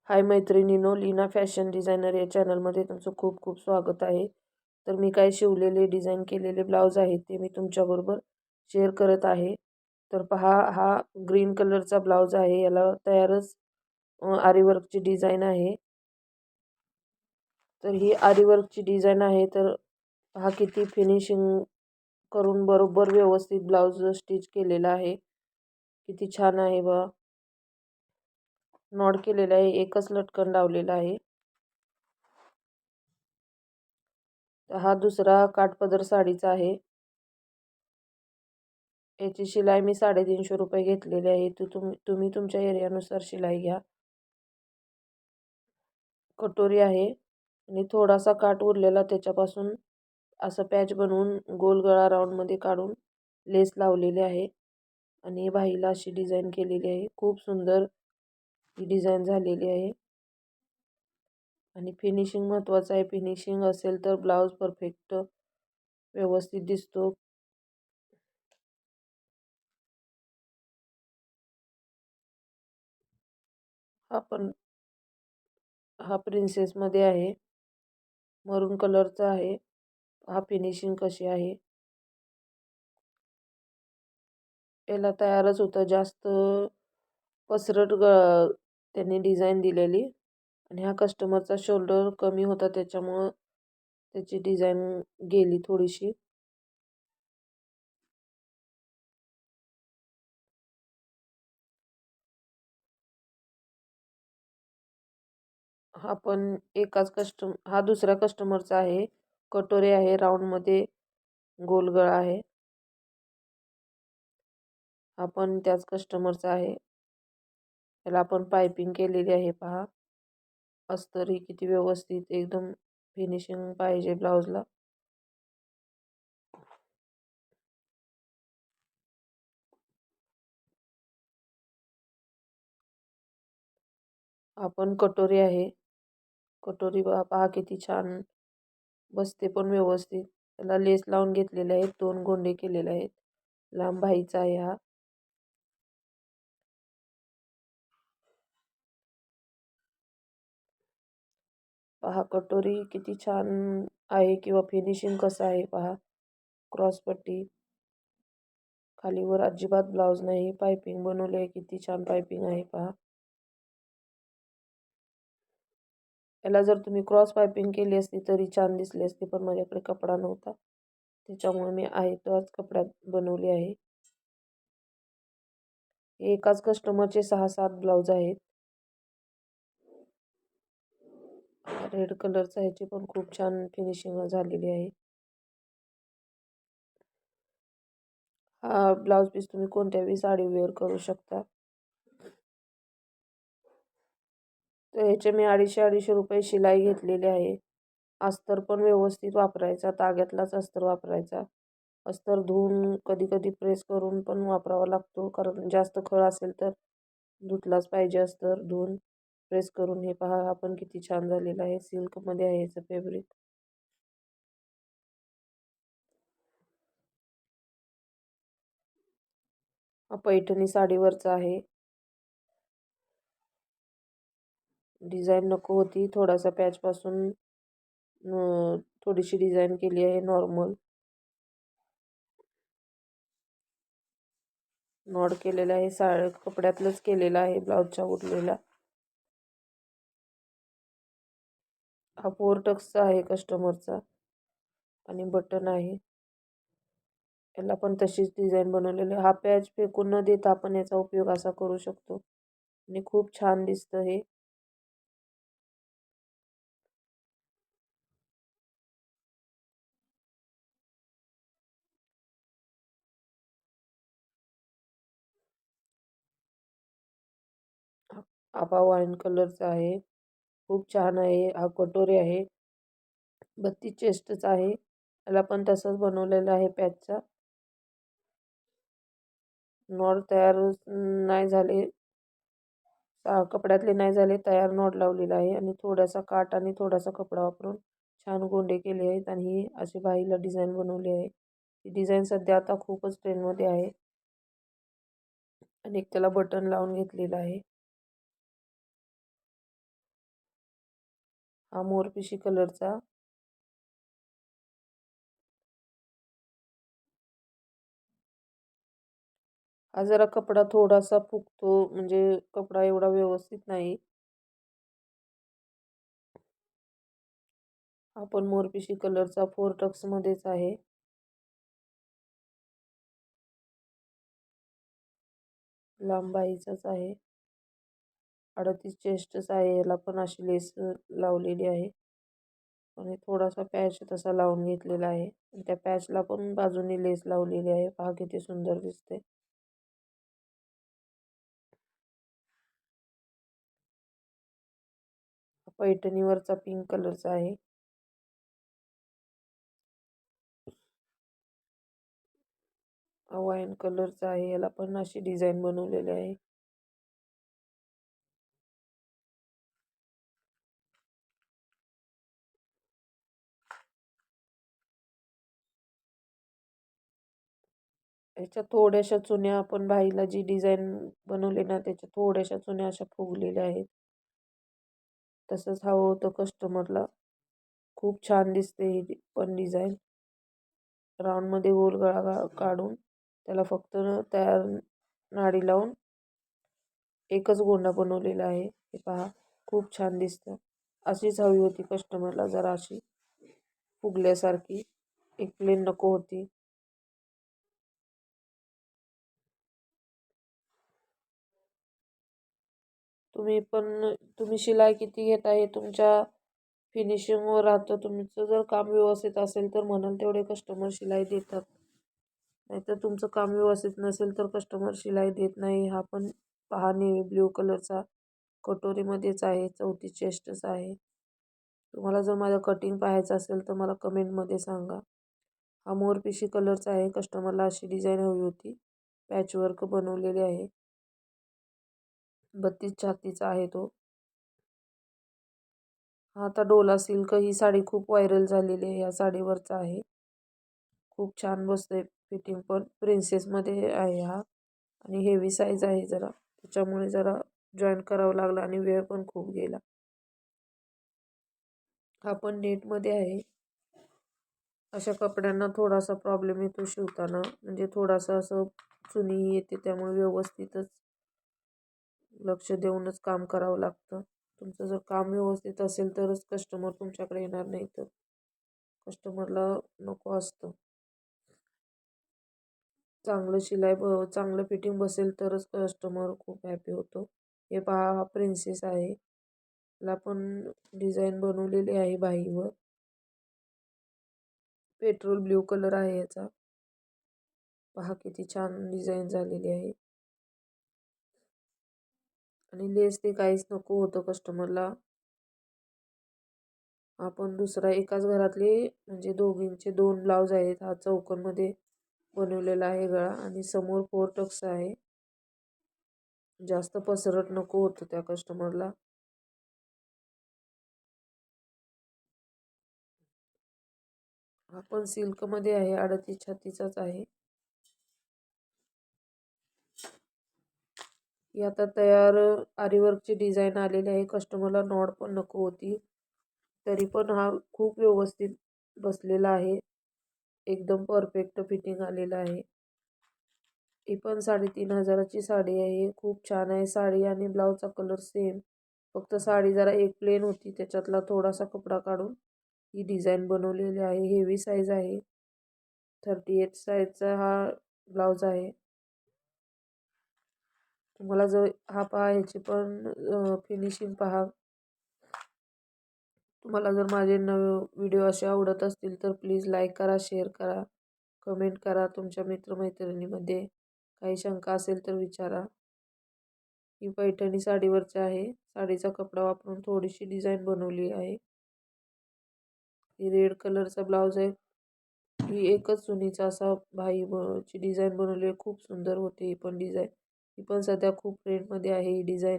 हाय मैत्रिणींनो, Leena fashion designer या चॅनलमध्ये तुमचं खूप खूप स्वागत आहे. तर मी काय शिवलेले डिझाईन केलेले ब्लाऊज आहेत ते मी तुमच्याबरोबर शेअर करत आहे. तर पहा, हा ग्रीन कलरचा ब्लाऊज आहे. याला तयारच आरीवर्कची डिझाईन आहे. तर ही आरीवर्कची डिझाईन आहे. तर पहा किती फिनिशिंग करून बरोबर व्यवस्थित ब्लाऊज स्टिच केलेला आहे. किती छान आहे बा. नॉड केलेला आहे, एकच लटकन लावलेला आहे. हा दुसरा काठपदर साडीचा आहे. याची शिलाई मी 350 रुपये घेतलेली आहे. तुम्ही तुमच्या एरियानुसार शिलाई घ्या. कटोरी आहे आणि थोडासा काठ उरलेला त्याच्यापासून असं पॅच बनवून गोल गळा राऊंडमध्ये काढून लेस लावलेली आहे आणि बाहीला अशी डिझाईन केलेली आहे. खूप सुंदर ही डिझाईन झालेली आहे आणि फिनिशिंग महत्त्वाचं आहे. फिनिशिंग असेल तर ब्लाऊज परफेक्ट व्यवस्थित दिसतो. हा प्रिन्सेसमध्ये आहे, मरून कलरचा आहे. हा फिनिशिंग कशी आहे. याला तयारच होतं जास्त पसरट त्यांनी डिझाईन दिलेली आणि हा कस्टमरचा शोल्डर कमी होता त्याच्यामुळं त्याची डिझाईन गेली थोडीशी. हा दुसऱ्या कस्टमरचा आहे. कटोरे आहे, राऊंडमध्ये गोल गळा आहे. हा पण त्याच कस्टमरचा आहे. त्याला आपण पायपिंग केलेली आहे पहा. अस्तरी किती व्यवस्थित एकदम फिनिशिंग पाहिजे ब्लाऊजला. आपण कटोरी आहे. कटोरी पहा किती छान बसते पण व्यवस्थित. त्याला लेस लावून घेतलेले आहेत, 2 गोंडे केलेले आहेत. लांब बाहीचा आहे हा. पहा कटोरी किती छान आहे किंवा फिनिशिंग कसं आहे पहा. क्रॉसपट्टी खालीवर अजिबात ब्लाऊज नाही. पायपिंग बनवली आहे, किती छान पायपिंग आहे पहा. याला जर तुम्ही क्रॉस पायपिंग केली असती तरी छान दिसली असती, पण माझ्याकडे कपडा नव्हता त्याच्यामुळे मी आहे त्याच कपड्यात बनवली आहे. एकाच कस्टमरचे 6-7 ब्लाऊज आहेत. रेड कलरचा ह्याची पण खूप छान फिनिशिंग झालेली आहे. हा ब्लाऊज पीस तुम्ही कोणत्याही साडी वेअर करू शकता. तर ह्याचे मी 250-250 रुपये शिलाई घेतलेली आहे. अस्तर पण व्यवस्थित वापरायचा, ताग्यातलाच अस्तर वापरायचा. अस्तर धुवून कधी कधी प्रेस करून पण वापरावा लागतो, कारण जास्त खळ असेल तर धुतलाच पाहिजे अस्तर धुवून प्रेस करून. हे पहा आपण किती छान झालेलं आहे. सिल्कमध्ये आहे याचं फॅब्रिक. हा पैठणी साडीवरचा आहे. डिझाईन नको होती, थोडासा पॅचपासून थोडीशी डिझाईन केली आहे. नॉर्मल नॉड केलेला आहे, कपड्यातलंच केलेला आहे ब्लाऊजच्या उरलेला. हा 4 टक्सचा आहे कस्टमरचा आणि बटन आहे. याला पण तशीच डिझाईन बनवलेली. हा पॅच फेकून न देता आपण याचा उपयोग असा करू शकतो आणि खूप छान दिसतं हे. आबा वाईन कलरचा आहे, खूप छान आहे. हा कटोरी आहे, 32 चेस्टचा आहे. याला पण तसंच बनवलेलं आहे पॅचचा. नॉड तयार नाही झाले, कपड्यातले नाही झाले तयार, नॉड लावलेला आहे आणि थोडासा काठ आणि थोडासा कपडा वापरून छान गोंडे केले आहेत आणि ही अशी बाहीला डिझाईन बनवली आहे. ही डिझाईन सध्या आता खूपच ट्रेंडमध्ये आहे आणि एक त्याला बटन लावून घेतलेलं आहे. हा मोरपिशी कलरचा. हा जरा कपडा थोडासा फुगतो, म्हणजे कपडा एवढा व्यवस्थित नाही. हा पण मोरपिशी कलरचा 4 टक्स मध्येच आहे. लांब बाहीचाच आहे. 38 चेस्टच आहे. याला पण अशी लेस लावलेली आहे आणि थोडासा पॅच तसा लावून घेतलेला आहे. त्या पॅचला पण बाजूने लेस लावलेली आहे. पहा किती सुंदर दिसते. पैठणीवरचा पिंक कलरचा आहे. वाईन कलरचा आहे. याला पण अशी डिझाईन बनवलेली आहे. याच्या थोड्याशा चुन्या, आपण बाईला जी डिझाईन बनवली ना त्याच्या थोड्याशा चुन्या अशा फुगलेल्या आहेत. तसंच हवं होतं कस्टमरला. खूप छान दिसते ही पण डिझाईन. राऊंडमध्ये गोल गळा काढून त्याला फक्त तयार नाडी लावून एकच गोंडा बनवलेला आहे. हे पहा, खूप छान दिसतं. अशीच हवी होती कस्टमरला, जरा अशी फुगल्यासारखी. एक प्लेन नको होती. तुम्ही शिलाई किती घेता हे तुमच्या फिनिशिंगवर राहतं. तुमचं जर काम व्यवस्थित असेल तर म्हणाल तेवढे कस्टमर शिलाई देतात. नाहीतर तुमचं काम व्यवस्थित नसेल तर कस्टमर शिलाई देत नाही. हा पण पहा, नेव्ही ब्ल्यू कलरचा कटोरीमध्येच आहे. 34 चेस्टच आहे. तुम्हाला जर माझं कटिंग पाहायचं असेल तर मला कमेंटमध्ये सांगा. हा मोरपिशी कलरचा आहे. कस्टमरला अशी डिझाईन हवी होती. पॅचवर्क बनवलेली आहे. 32 छातीचा आहे तो. हा आता डोला सिल्क ही साडी खूप व्हायरल झालेली आहे. या साडीवरचा आहे. खूप छान बसते फिटिंग पण. प्रिन्सेसमध्ये आहे हा आणि हेवी साईज आहे जरा. त्याच्यामुळे जरा जॉईन करावं लागलं आणि वेळ पण खूप गेला. हा पण नेटमध्ये आहे. अशा कपड्यांना थोडासा प्रॉब्लेम येतो शिवताना, म्हणजे थोडासा असं चुनी येते. त्यामुळे व्यवस्थितच लक्ष देऊनच काम करावं लागतं. तुमचं जर काम व्यवस्थित असेल तरच कस्टमर तुमच्याकडे येणार, नाही तर कस्टमरला नको असतं. चांगलं फिटिंग बसेल तरच कस्टमर खूप हॅपी होतो. हे पहा, हा प्रिन्सेस आहे. याला पण डिझाईन बनवलेली आहे बाहीवर. पेट्रोल ब्ल्यू कलर आहे याचा. पहा किती छान डिझाईन झालेली आहे. आणि लेस ते काहीच नको होतं कस्टमरला. आपण दुसरा एकाच घरातले म्हणजे दोघींचे 2 ब्लाऊज आहेत. हा चौकोनमध्ये बनवलेला आहे गळा आणि समोर 4 टक्स आहे. जास्त पसरट नको होतं त्या कस्टमरला. हा पण सिल्कमध्ये आहे. 38 छातीचाच आहे. ही आता तयार आरीवर्कची डिझाईन आलेली आहे. कस्टमरला नॉड पण नको होती. तरी पण हा खूप व्यवस्थित बसलेला आहे. एकदम परफेक्ट फिटिंग आलेलं आहे. ही पण 3,500ची साडी आहे. खूप छान आहे साडी आणि ब्लाऊजचा कलर सेम. फक्त साडी जरा एक प्लेन होती. त्याच्यातला थोडासा कपडा काढून ही डिझाईन बनवलेली आहे. हेवी साईज आहे. 38 साईजचा हा ब्लाऊज आहे. तुम्हाला जर हा पहा, ह्याची पण फिनिशिंग पहा. तुम्हाला जर माझे व्हिडिओ असे आवडत असतील तर प्लीज लाईक करा, शेअर करा, कमेंट करा. तुमच्या मित्रमैत्रिणीमध्ये काही शंका असेल तर विचारा. ही पैठणी साडीवरची आहे. साडीचा कपडा वापरून थोडीशी डिझाईन बनवली आहे. ही रेड कलरचा ब्लाऊज आहे. ही एकच चुनीचा असा ची डिझाईन बनवली आहे. खूप सुंदर होते ही पण डिझाईन. ही पण सध्या खूप ट्रेंडमध्ये आहे ही डिझाईन.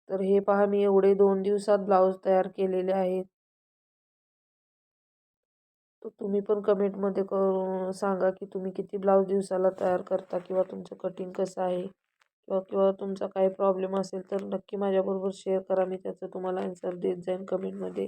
तर हे पहा, मी एवढे 2 दिवसात ब्लाऊज तयार केलेले आहेत. तर तुम्ही पण कमेंटमध्ये सांगा की तुम्ही किती ब्लाऊज दिवसाला तयार करता किंवा तुमचं कटिंग कसं आहे किंवा किंवा तुमचा काही प्रॉब्लेम असेल तर नक्की माझ्याबरोबर शेअर करा. मी त्याचं तुम्हाला आन्सर देत जाईन कमेंटमध्ये.